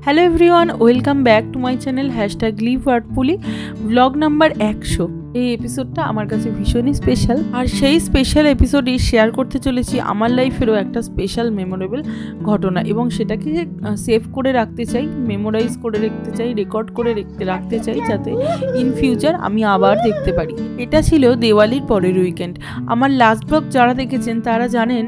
Hello everyone, welcome back to my channel #live artfully. Blog number 100। এই এপিসোডটা আমার কাছে ভীষণই স্পেশাল, আর সেই স্পেশাল এপিসোডে শেয়ার করতে চলেছি আমার লাইফেরও একটা স্পেশাল মেমোরেবল ঘটনা, এবং সেটাকে সেভ করে রাখতে চাই, মেমোরাইজ করে রাখতে চাই, রেকর্ড করে রাখতে চাই, যাতে ইন ফিউচার আমি আবার দেখতে পারি। এটা ছিল দেওয়ালির পরের উইকেন্ড। আমার লাস্ট ব্লগ যারা দেখেছেন তারা জানেন,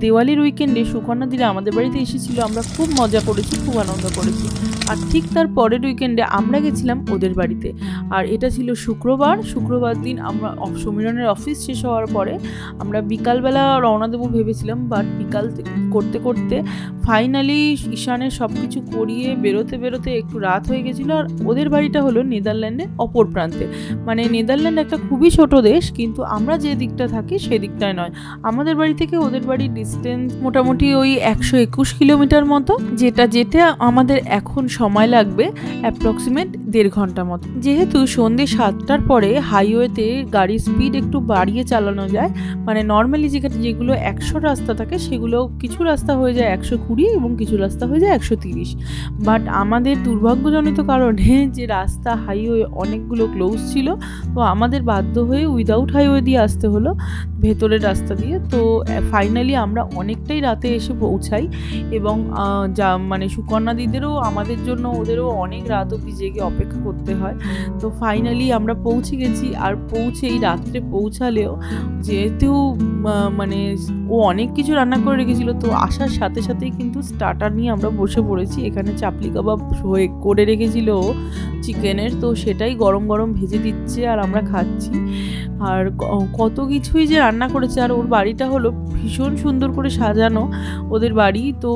দেওয়ালির উইকেন্ডে সুকন্যা দিদি আমাদের বাড়িতে এসেছিল। আমরা খুব মজা করেছি, খুব আনন্দ করেছি। আর ঠিক তার পরের উইকেন্ডে আমরা গেছিলাম ওদের বাড়িতে। আর এটা ছিল শুক্রবার দিন। আমরা সমীরনের অফিস শেষ হওয়ার পরে আমরা বিকালবেলা রওনা দেবো ভেবেছিলাম, বাট বিকাল করতে করতে ফাইনালি ঈশানের সব কিছু করিয়ে বেরোতে একটু রাত হয়ে গেছিলো। আর ওদের বাড়িটা হলো নেদারল্যান্ডের অপর প্রান্তে। মানে নেদারল্যান্ড একটা খুবই ছোট দেশ, কিন্তু আমরা যে দিকটা থাকি সেদিকটায় নয়। আমাদের বাড়ি থেকে ওদের বাড়ির ডিস্টেন্স মোটামুটি ওই 121 কিলোমিটার মতো, যেটা আমাদের এখন সময় লাগবে অ্যাপ্রক্সিমেট 1.5 ঘন্টা মতো। যেহেতু সন্ধ্যে 7টার পরে হাইওয়েতে গাড়ির স্পিড একটু বাড়িয়ে চালানো যায়, মানে নর্মালি যেগুলো 100 রাস্তা থাকে সেগুলো কিছু রাস্তা হয়ে যায় 120 এবং কিছু রাস্তা হয়ে যায় 130। বাট আমাদের দুর্ভাগ্যজনিত কারণে যে রাস্তা হাইওয়ে অনেকগুলো ক্লোজ ছিল, তো আমাদের বাধ্য হয়ে উইদাউট হাইওয়ে দিয়ে আসতে হলো, ভেতরের রাস্তা দিয়ে। তো ফাইনালি আমরা অনেকটাই রাতে এসে পৌঁছাই, এবং মানে সুকন্যা দিদেরও আমাদের জন্য ওদেরও অনেক রাত অবধি জেগে অপেক্ষা করতে হয়। তো ফাইনালি আমরা পৌঁছে গেছি। আর এই রাত্রে পৌঁছালেও যেহেতু মানে ও অনেক কিছু রান্না করে রেখেছিল, তো আসার সাথে সাথেই কিন্তু স্টার্টার নিয়ে আমরা বসে পড়েছি। এখানে চাপলি কাবাব করে রেখেছিল চিকেনের, তো সেটাই গরম গরম ভেজে দিচ্ছে আর আমরা খাচ্ছি। আর কত কিছুই যে রান্না করেছে। আর ওর বাড়িটা হলো ভীষণ সুন্দর করে সাজানো ওদের বাড়ি। তো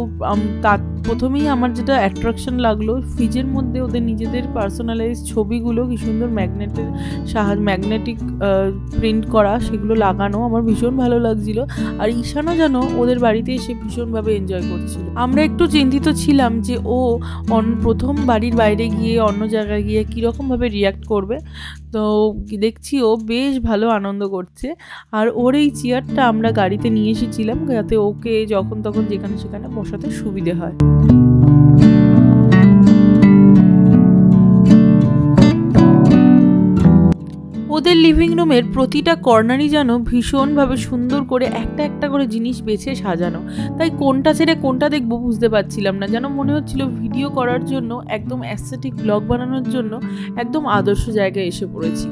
তার প্রথমেই আমার যেটা অ্যাট্রাকশন লাগলো, ফ্রিজের মধ্যে ওদের নিজেদের পার্সোনালাইজ ছবিগুলো কি সুন্দর ম্যাগনেটিক প্রিন্ট করা, সেগুলো লাগানো আমার ভীষণ ভালো লাগছিল। আর ঈশানও যেন ওদের বাড়িতে এসে ভীষণভাবে এনজয় করছিল। আমরা একটু চিন্তিত ছিলাম যে ও প্রথম বাড়ির বাইরে গিয়ে অন্য জায়গায় গিয়ে কীরকমভাবে রিয়্যাক্ট করবে। তো দেখছি ও বেশ ভালো আনন্দ করছে। আর ওর এই চেয়ারটা আমরা গাড়িতে নিয়ে এসেছিলাম, যাতে ওকে যখন তখন যেখানে সেখানে বসাতে সুবিধে হয়। ওদের লিভিং রুমের প্রতিটা কর্নারই যেন ভীষণভাবে সুন্দর করে একটা করে জিনিস বেছে সাজানো। তাই কোনটা ছেড়ে কোনটা দেখবো বুঝতে পারছিলাম না, যেন মনে হচ্ছিল ভিডিও করার জন্য, একদম অ্যাস্থেটিক ব্লগ বানানোর জন্য একদম আদর্শ জায়গায় এসে পড়েছি।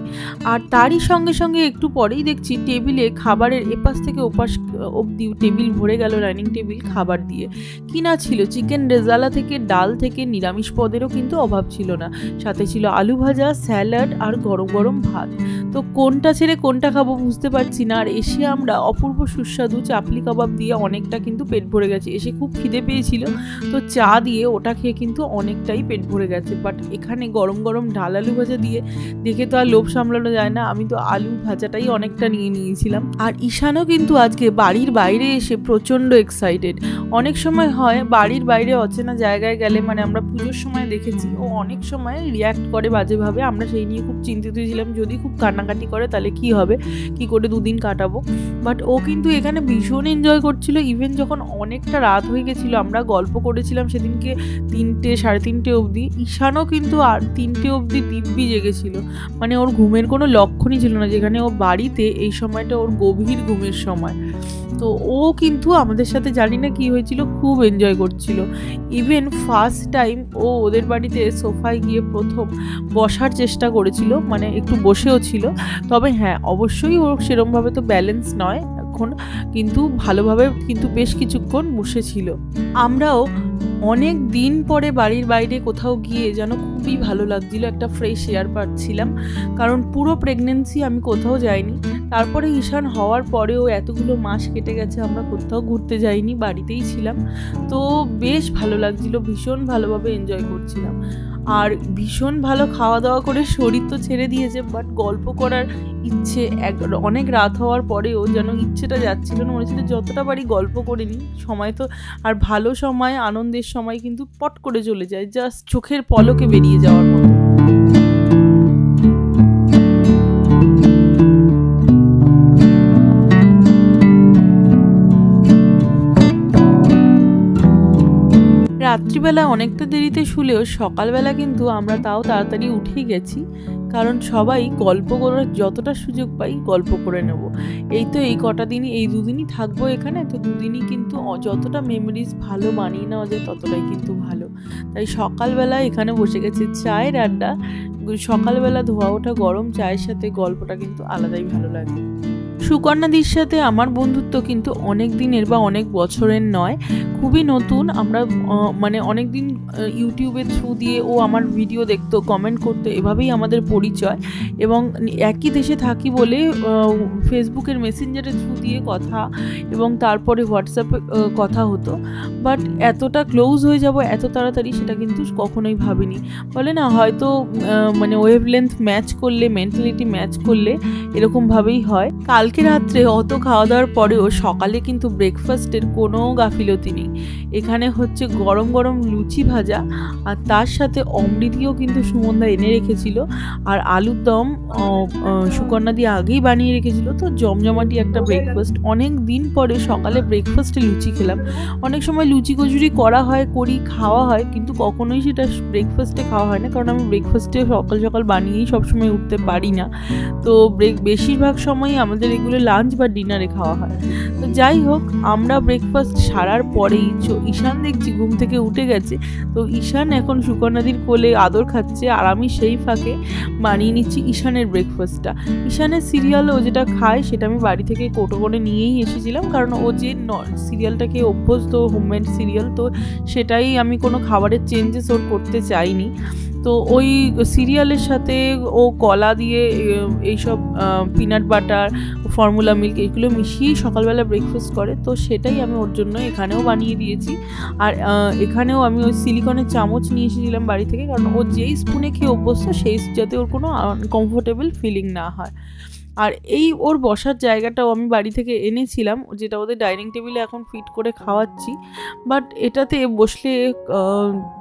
আর তারই সঙ্গে সঙ্গে একটু পরেই দেখছি টেবিলে খাবারের এপাশ থেকে ওপাশ অবধি টেবিল ভরে গেল, ডাইনিং টেবিল খাবার দিয়ে। কিনা ছিল চিকেন রেজালা থেকে ডাল থেকে নিরামিষ পদেরও কিন্তু অভাব ছিল না। সাথে ছিল আলু ভাজা, স্যালাড আর গরম গরম ভাত। তো কোনটা ছেড়ে কোনটা খাবো বুঝতে পারছি না। আর এসে আমরা অপূর্ব সুস্বাদু চাপলি কাবাব দিয়ে অনেকটা কিন্তু পেট ভরে গেছে। এসে খুব খিদে পেয়েছিল, তো চা দিয়ে ওটা খেয়ে কিন্তু অনেকটাই পেট ভরে গেছে। বাট এখানে গরম গরম ডাল আলু ভাজা দিয়ে দেখে তো আর লোভ সামলানো যায় না। আমি তো আলু ভাজাটাই অনেকটা নিয়েছিলাম। আর ঈশানও কিন্তু আজকে বাড়ির বাইরে এসে প্রচণ্ড এক্সাইটেড। অনেক সময় হয় বাড়ির বাইরে অচেনা জায়গায় গেলে, মানে আমরা পুজোর সময় দেখেছি ও অনেক সময় রিয়্যাক্ট করে বাজেভাবে। আমরা সেই নিয়ে খুব চিন্তিত ছিলাম, যদি খুব কান্নাকাটি করে তাহলে কি হবে, কি করে দুদিন কাটাবো। বাট ও কিন্তু এখানে ভীষণ এনজয় করছিল। ইভেন যখন অনেকটা রাত হয়ে গেছিলো, আমরা গল্প করেছিলাম সেদিনকে 3টে 3:30 অবধি, ঈশানও কিন্তু আর 3টে অবধি দিব্যি জেগেছিল। মানে ওর ঘুমের কোনো লক্ষণই ছিল না, যেখানে ও বাড়িতে এই সময়টা ওর গভীর ঘুমের সময়। তো ও কিন্তু আমাদের সাথে জানি না কি হয়েছিল, খুব এনজয় করছিল। ইভেন ফার্স্ট টাইম ও ওদের বাড়িতে সোফায় গিয়ে প্রথম বসার চেষ্টা করেছিল, মানে একটু বসেও ছিল। তবে হ্যাঁ, অবশ্যই ওর সেরমভাবে তো ব্যালেন্স নয় এখন, কিন্তু ভালোভাবে কিন্তু বেশ কিছুক্ষণ বসেছিল। আমরাও অনেক দিন পরে বাড়ির বাইরে কোথাও গিয়ে যেন খুবই ভালো লাগছিল, একটা ফ্রেশ এয়ার পাচ্ছিলাম। কারণ পুরো প্রেগনেন্সি আমি কোথাও যাইনি। তারপরে ঈশান হওয়ার পরেও এতগুলো মাস কেটে গেছে, আমরা কোথাও ঘুরতে যাইনি, বাড়িতেই ছিলাম। তো বেশ ভালো লাগছিল, ভীষণ ভালোভাবে এনজয় করছিলাম। আর ভীষণ ভালো খাওয়া দাওয়া করে শরীর তো ছেড়ে দিয়েছে, বাট গল্প করার ইচ্ছে অনেক রাত হওয়ার পরেও যেন ইচ্ছেটা যাচ্ছিল না। মনে হচ্ছিল যতটা পারি গল্প করে নিই। সময় তো আর ভালো সময়, আনন্দের সময় কিন্তু পট করে চলে যায়, জাস্ট চোখের পলকে বেরিয়ে যাওয়ার মতো। রাত্রি রাত্রিবেলা অনেকটা দেরিতে শুলেও সকালবেলা কিন্তু আমরা তাও তাড়াতাড়ি উঠেই গেছি, কারণ সবাই গল্প করার যতটা সুযোগ পাই গল্প করে নেব। এই তো এই কটা দিনই, এই দুদিনই থাকবো এখানে, তো দুদিনই কিন্তু যতটা মেমোরিজ ভালো মানিয়ে নেওয়া যায় ততটাই কিন্তু ভালো। তাই সকালবেলা এখানে বসে গেছে চায়ের আড্ডা। সকালবেলা ধোয়া ওঠা গরম চায়ের সাথে গল্পটা কিন্তু আলাদাই ভালো লাগে। সুকন্যাদির সাথে আমার বন্ধুত্ব কিন্তু অনেক দিনের বা অনেক বছরের নয়, খুবই নতুন। আমরা মানে অনেক দিন ইউটিউবের থ্রু দিয়ে ও আমার ভিডিও দেখতো, কমেন্ট করতো, এভাবেই আমাদের পরিচয়। এবং একই দেশে থাকি বলে ফেসবুকের মেসেঞ্জারের থ্রু দিয়ে কথা এবং তারপরে হোয়াটসঅ্যাপে কথা হতো। বাট এতটা ক্লোজ হয়ে যাব এত তাড়াতাড়ি সেটা কিন্তু কখনোই ভাবিনি। বলে না হয়তো মানে ওয়েভলেন্থ ম্যাচ করলে, মেন্টালিটি ম্যাচ করলে এরকমভাবেই হয়। কালকে রাত্রে অত খাওয়া দাওয়ার পরেও সকালে কিন্তু ব্রেকফাস্টের কোনো গাফিলতি নেই। এখানে হচ্ছে গরম গরম লুচি ভাজা, আর তার সাথে অমৃতিও কিন্তু সুমনদা এনে রেখেছিল, আর আলুর দম সুকন্যাদি আগেই বানিয়ে রেখেছিল। তো জমজমাটি একটা ব্রেকফাস্ট। অনেক দিন পরে সকালে ব্রেকফাস্টে লুচি খেলাম। অনেক সময় লুচি কচুরি করা হয়, খাওয়া হয়, কিন্তু কখনোই সেটা ব্রেকফাস্টে খাওয়া হয় না, কারণ আমি ব্রেকফাস্টে সকাল সকাল বানিয়েই সবসময় উঠতে পারি না। তো বেশিরভাগ সময়ই আমাদের এগুলো লাঞ্চ বা ডিনারে খাওয়া হয়। তো যাই হোক, আমরা ব্রেকফাস্ট সারার পরেই ঈশান দেখছি ঘুম থেকে উঠে গেছে। তো ঈশান এখন সুকন্যাদির কোলে আদর খাচ্ছে, আর আমি সেই ফাঁকে বানিয়ে নিচ্ছি ঈশানের ব্রেকফাস্টটা। ঈশানের সিরিয়াল ও যেটা খায় সেটা আমি বাড়ি থেকে কোটো করে নিয়েই এসেছিলাম, কারণ ও যে সিরিয়ালটাকে অভ্যস্ত, হোমমেড সিরিয়াল, তো সেটাই আমি কোনো খাবারের চেঞ্জেস ওর করতে চাইনি। তো ওই সিরিয়ালের সাথে ও কলা দিয়ে এইসব পিনাট বাটার, ফর্মুলা মিল্ক এগুলো মিশিয়েই সকালবেলা ব্রেকফাস্ট করে। তো সেটাই আমি ওর জন্য এখানেও বানিয়ে দিয়েছি। আর এখানেও আমি ওই সিলিকনের চামচ নিয়ে এসেছিলাম বাড়ি থেকে, কারণ ও যেই স্পুনে খেয়ে অভ্যস্ত সেই যাতে ওর কোনো আনকমফোর্টেবল ফিলিং না হয়। আর এই ওর বসার জায়গাটাও আমি বাড়ি থেকে এনেছিলাম, যেটা ওদের ডাইনিং টেবিলে এখন ফিট করে খাওয়াচ্ছি। বাট এটাতে বসলে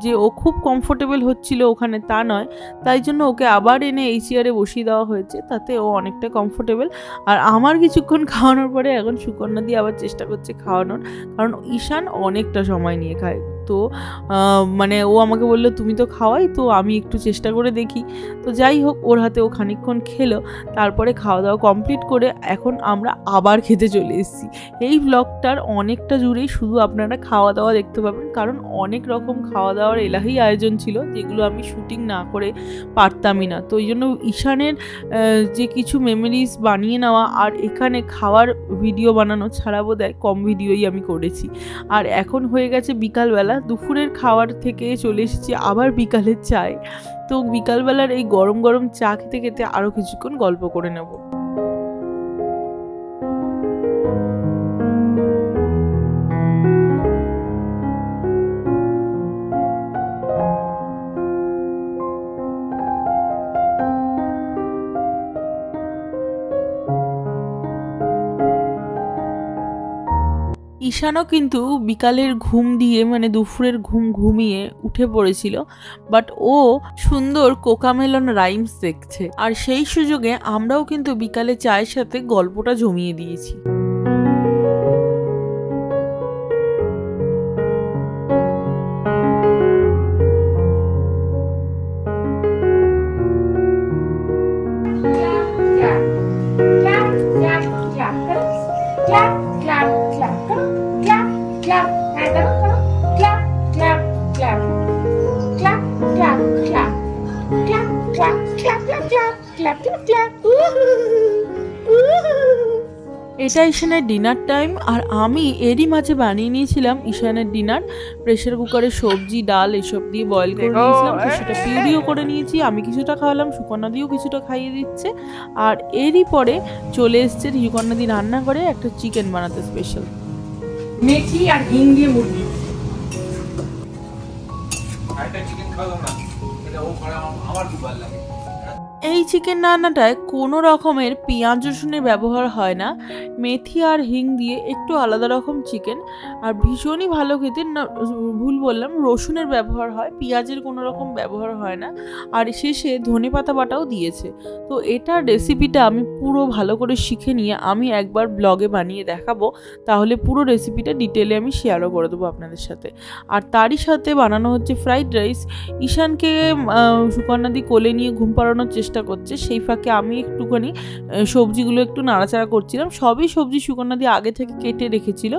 যে ও খুব কমফোর্টেবল হচ্ছিল ওখানে তা নয়, তাই জন্য ওকে আবার এনে এই চেয়ারে বসিয়ে দেওয়া হয়েছে, তাতে ও অনেকটা কমফোর্টেবল। আর আমার কিছুক্ষণ খাওয়ানোর পরে এখন সুকন্যাদি আবার চেষ্টা করছে খাওয়ানোর, কারণ ঈশান অনেকটা সময় নিয়ে খায়। তো মানে ও আমাকে বললো তুমি তো খাওয়াই, তো আমি একটু চেষ্টা করে দেখি। তো যাই হোক, ওর হাতে ও খানিকক্ষণ খেলো, তারপরে খাওয়া দাওয়া কমপ্লিট করে এখন আমরা আবার খেতে চলে এসেছি। এই ব্লগটার অনেকটা জুড়েই শুধু আপনারা খাওয়া দাওয়া দেখতে পাবেন, কারণ অনেক রকম খাওয়া দাওয়ার এলাহি আয়োজন ছিল, যেগুলো আমি শুটিং না করে পারতামই না। তো ওই জন্য ঈশানের যে কিছু মেমোরিজ বানিয়ে নেওয়া আর এখানে খাওয়ার ভিডিও বানানো ছাড়া বোধহয় কম ভিডিওই আমি করেছি। আর এখন হয়ে গেছে বিকালবেলা, দুপুরের খাওয়ার থেকে চলে এসেছি আবার বিকালের চায়। তো বিকালবেলার এই গরম গরম চা খেতে খেতে আরও কিছুক্ষণ গল্প করে নেব। ঈশানও কিন্তু বিকালের ঘুম দিয়ে মানে দুপুরের ঘুম ঘুমিয়ে উঠে পড়েছিল, বাট ও সুন্দর কোকামেলন রাইমস দেখছে। আর সেই সুযোগে আমরাও কিন্তু বিকালে চায়ের সাথে গল্পটা জমিয়ে দিয়েছি। এটা ঈশানের ডিনার টাইম, আর আমি এরই মাঝে বানিয়ে নিয়েছিলাম ঈশানের ডিনার। প্রেশার কুকারে সবজি ডাল এসব দিয়ে বয়েল করে নিয়েছিলাম, তো সেটা পিউরিও করে নিয়েছি। আমি কিছুটা খাওয়ালাম, সুকন্যাদিও কিছুটা খাইয়ে দিচ্ছে। আর এরই পরে চলে এসছে সুকন্যাদি রান্না করে একটা চিকেন বানাতে, স্পেশাল মেথি আর হিং দিয়ে মুরগি। এই চিকেন রান্নাটায় কোনো রকমের পেঁয়াজ রসুনের ব্যবহার হয় না, মেথি আর হিং দিয়ে একটু আলাদা রকম চিকেন। আর ভীষণই ভালো খেতে। না, ভুল বললাম, রসুনের ব্যবহার হয়, পেঁয়াজের কোনো রকম ব্যবহার হয় না। আর শেষে ধনেপাতা বাটাও দিয়েছে। তো এটার রেসিপিটা আমি পুরো ভালো করে শিখে নিয়ে আমি একবার ব্লগে বানিয়ে দেখাবো, তাহলে পুরো রেসিপিটা ডিটেলে আমি শেয়ারও করে দেবো আপনাদের সাথে। আর তারই সাথে বানানো হচ্ছে ফ্রাইড রাইস। ঈশানকে সুকন্যাদি কোলে নিয়ে ঘুম পাড়ানোর চেষ্টা করছে, সেই ফাঁকে আমি একটুখানি সবজিগুলো একটু নাড়াচাড়া করছিলাম। সবই সবজি সুকন্যাদি আগে থেকে কেটে রেখেছিল।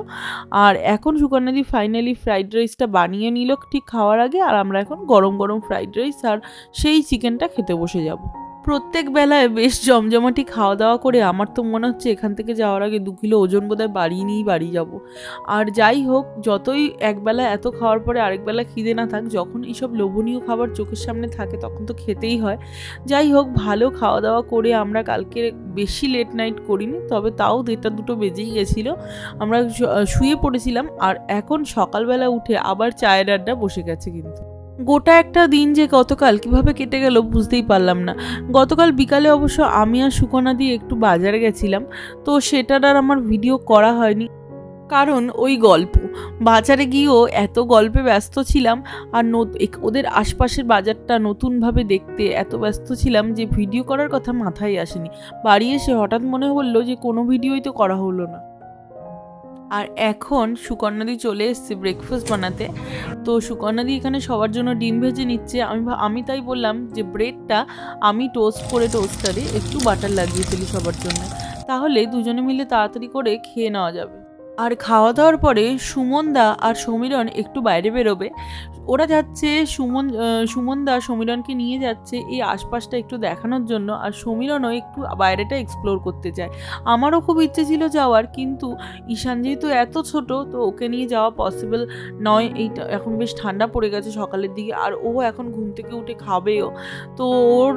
আর এখন সুকন্যাদি ফাইনালি ফ্রাইড রাইসটা বানিয়ে নিল ঠিক খাওয়ার আগে। আর আমরা এখন গরম গরম ফ্রাইড রাইস আর সেই চিকেনটা খেতে বসে যাব। প্রত্যেক বেলায় বেশ জমজমাটি খাওয়া দাওয়া করে আমার তো মনে হচ্ছে এখান থেকে যাওয়ার আগে 2 কিলো ওজন বোধহয় বাড়িয়ে নিয়েই বাড়ি যাব। আর যাই হোক, যতই একবেলা এত খাওয়ার পরে আরেকবেলা খিদে না থাক, যখন এইসব লোভনীয় খাবার চোখের সামনে থাকে তখন তো খেতেই হয়। যাই হোক, ভালো খাওয়া দাওয়া করে আমরা কালকে বেশি লেট নাইট করিনি, তবে তাও 1:30-2 বেজেই গেছিলো। আমরা শুয়ে পড়েছিলাম। আর এখন সকালবেলা উঠে আবার চায়ের আড্ডা বসে গেছে। কিন্তু গোটা একটা দিন যে গতকাল কিভাবে কেটে গেল বুঝতেই পারলাম না। গতকাল বিকালে অবশ্য আমি আর সুকন্যাদি একটু বাজারে গেছিলাম, তো সেটার আর আমার ভিডিও করা হয়নি, কারণ ওই গল্প বাজারে গিয়েও এত গল্পে ব্যস্ত ছিলাম। আর ওদের আশপাশের বাজারটা নতুনভাবে দেখতে এত ব্যস্ত ছিলাম যে ভিডিও করার কথা মাথায় আসেনি। বাড়ি এসে হঠাৎ মনে হলো যে কোনো ভিডিওই তো করা হলো না। আর এখন সুকন্যাদি চলে এসছে ব্রেকফাস্ট বানাতে। তো সুকন্যাদি এখানে সবার জন্য ডিম ভেজে নিচ্ছে। আমি তাই বললাম যে ব্রেডটা আমি টোস্ট করে টোস্টারে একটু বাটার লাগিয়ে ফেলি সবার জন্য, তাহলে দুজনে মিলে তাড়াতাড়ি করে খেয়ে নেওয়া যাবে। আর খাওয়া দাওয়ার পরে সুমনদা আর সমীরণ একটু বাইরে বেরোবে। ওরা যাচ্ছে, সুমনদা সমীরণকে নিয়ে যাচ্ছে এই আশপাশটা একটু দেখানোর জন্য। আর সমীরণও একটু বাইরেটা এক্সপ্লোর করতে চায়। আমারও খুব ইচ্ছে ছিল যাওয়ার, কিন্তু ঈশান যেহেতু এত ছোট, তো ওকে নিয়ে যাওয়া পসিবল নয়। এইটা এখন বেশ ঠান্ডা পড়ে গেছে সকালের দিকে, আর ও এখন ঘুম থেকে উঠে খাবেও। তো ওর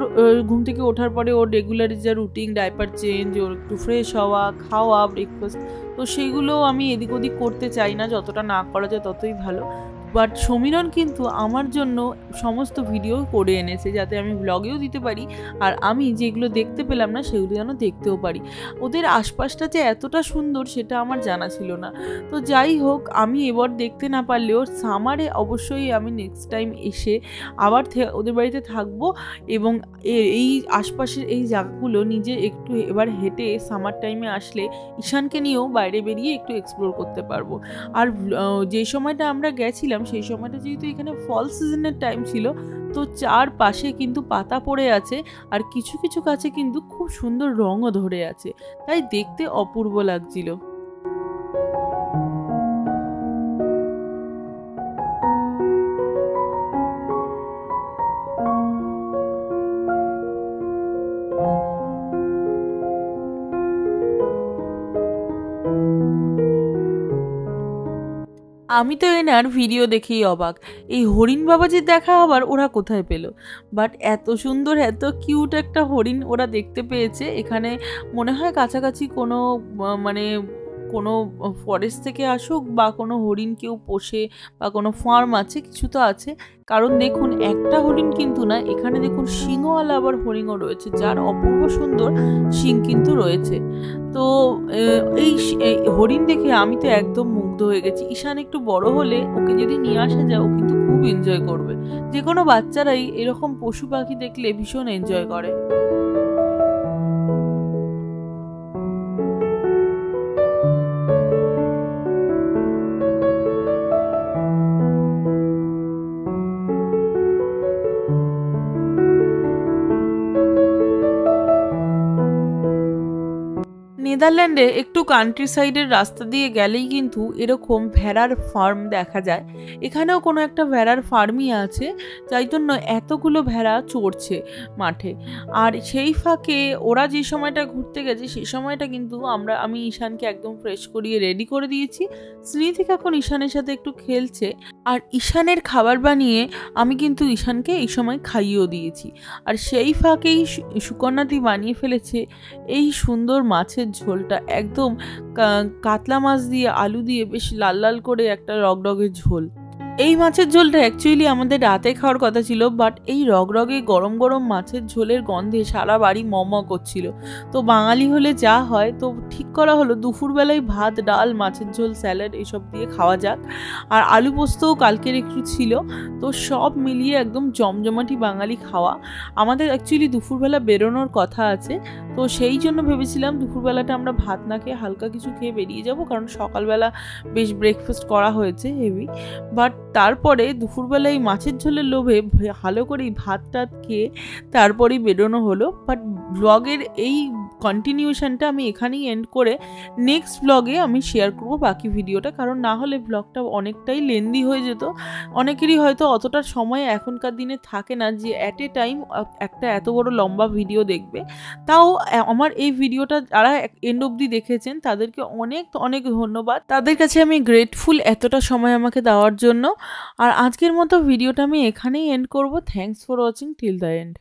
ঘুম থেকে ওঠার পরে ওর রেগুলার যা রুটিন, ডাইপার চেঞ্জ, ওর একটু ফ্রেশ হওয়া, খাওয়া, ব্রেকফাস্ট, তো সেইগুলো আমি এদিক ওদিক করতে চাই না। যতটা না করা যায় ততই ভালো। বাট সমীরণ কিন্তু আমার জন্য সমস্ত ভিডিও করে এনেছে, যাতে আমি ব্লগেও দিতে পারি, আর আমি যেগুলো দেখতে পেলাম না সেগুলো যেন দেখতেও পারি। ওদের আশপাশটা যে এতটা সুন্দর সেটা আমার জানা ছিল না। তো যাই হোক, আমি এবার দেখতে না পারলেও সামারে অবশ্যই আমি নেক্সট টাইম এসে আবার ওদের বাড়িতে থাকবো, এবং এই আশপাশের এই জায়গাগুলো নিজে একটু এবার হেঁটে সামার টাইমে আসলে ঈশানকে নিয়েও বাইরে বেরিয়ে একটু এক্সপ্লোর করতে পারবো। আর যে সময়টা আমরা গেছিলাম সেই সময়টা যেহেতু এখানে ফল সিজনের টাইম ছিল, তো চারপাশে কিন্তু পাতা পড়ে আছে, আর কিছু কিছু গাছে কিন্তু খুব সুন্দর রঙও ধরে আছে, তাই দেখতে অপূর্ব লাগছিল। আমি তো এনার ভিডিও দেখেই অবাক, এই হরিণ বাবাজির দেখা আবার ওরা কোথায় পেল। বাট এত সুন্দর এত কিউট একটা হরিণ ওরা দেখতে পেয়েছে এখানে। মনে হয় কাছাকাছি কোনো মানে কোনো ফরেস্ট থেকে আসুক, বা কোনো হরিণ কেউ পোষে, বা কোনো ফার্ম আছে, কিছু তো আছে। কারণ দেখুন, একটা হরিণ কিন্তু না, এখানে দেখুন শিংওয়ালা আবার হরিণও রয়েছে, যার অপূর্ব সুন্দর শিং কিন্তু রয়েছে। তো এই হরিণ দেখে আমি তো একদম মুগ্ধ হয়ে গেছি। ঈশান একটু বড় হলে ওকে যদি নিয়ে আসা যায়, ও কিন্তু খুব এনজয় করবে। যে কোনো বাচ্চারাই এরকম পশু পাখি দেখলে ভীষণ এনজয় করে। নেদারল্যান্ডে একটু কান্ট্রি সাইডের রাস্তা দিয়ে গেলেই কিন্তু এরকম ভেড়ার ফার্ম দেখা যায়। এখানেও কোনো একটা ভেড়ার ফার্মই আছে, যাই জন্য এতগুলো ভেড়া চড়ছে মাঠে। আর সেই ফাঁকে ওরা যে সময়টা ঘুরতে গেছে সেই সময়টা কিন্তু আমি ঈশানকে একদম ফ্রেশ করিয়ে রেডি করে দিয়েছি। স্মৃতিক এখন ঈশানের সাথে একটু খেলছে, আর ঈশানের খাবার বানিয়ে আমি কিন্তু ঈশানকে এই সময় খাইয়েও দিয়েছি। আর সেই ফাঁকেই সুকন্যাদি বানিয়ে ফেলেছে এই সুন্দর মাছের ঝোলটা, একদম কাতলা মাছ দিয়ে আলু দিয়ে বেশ লাল লাল করে একটা রগরগের ঝোল। এই মাছের ঝোলটা অ্যাকচুয়ালি আমাদের রাতে খাওয়ার কথা ছিল, বাট এই রগরগে গরম গরম মাছের ঝোলের গন্ধে সারা বাড়ি মম করছিল। তো বাঙালি হলে যা হয়, তো ঠিক করা হলো দুপুরবেলায় ভাত, ডাল, মাছের ঝোল, স্যালাড এসব দিয়ে খাওয়া যাক। আর আলু পোস্তও কালকের একটু ছিল। তো সব মিলিয়ে একদম জমজমাটি বাঙালি খাওয়া। আমাদের অ্যাকচুয়ালি দুপুরবেলা বেরোনোর কথা আছে, তো সেই জন্য ভেবেছিলাম দুপুরবেলাটা আমরা ভাত না খেয়ে হালকা কিছু খেয়ে বেরিয়ে যাব, কারণ সকালবেলা বেশ ব্রেকফাস্ট করা হয়েছে হেভি। বাট তারপরে দুপুরবেলায় মাছের ঝোলের লোভে ভালো করেই ভাত টাত খেয়ে তারপরেই বেরোনো হলো। বাট ব্লগের এই কন্টিনিউশনটা আমি এখানেই এন্ড করে নেক্সট ব্লগে আমি শেয়ার করবো বাকি ভিডিওটা, কারণ না হলে ব্লগটা অনেকটাই লেন্দি হয়ে যেত। অনেকেরই হয়তো অতটা সময় এখনকার দিনে থাকে না যে অ্যাট এ টাইম একটা এত বড় লম্বা ভিডিও দেখবে। তাও আমার এই ভিডিওটা যারা এন্ড অবধি দেখেছেন তাদেরকে অনেক অনেক ধন্যবাদ। তাদের কাছে আমি গ্রেটফুল এতটা সময় আমাকে দেওয়ার জন্য। আর আজকের মতো ভিডিওটা আমি এখানেই এন্ড করব। Thanks for watching till the end.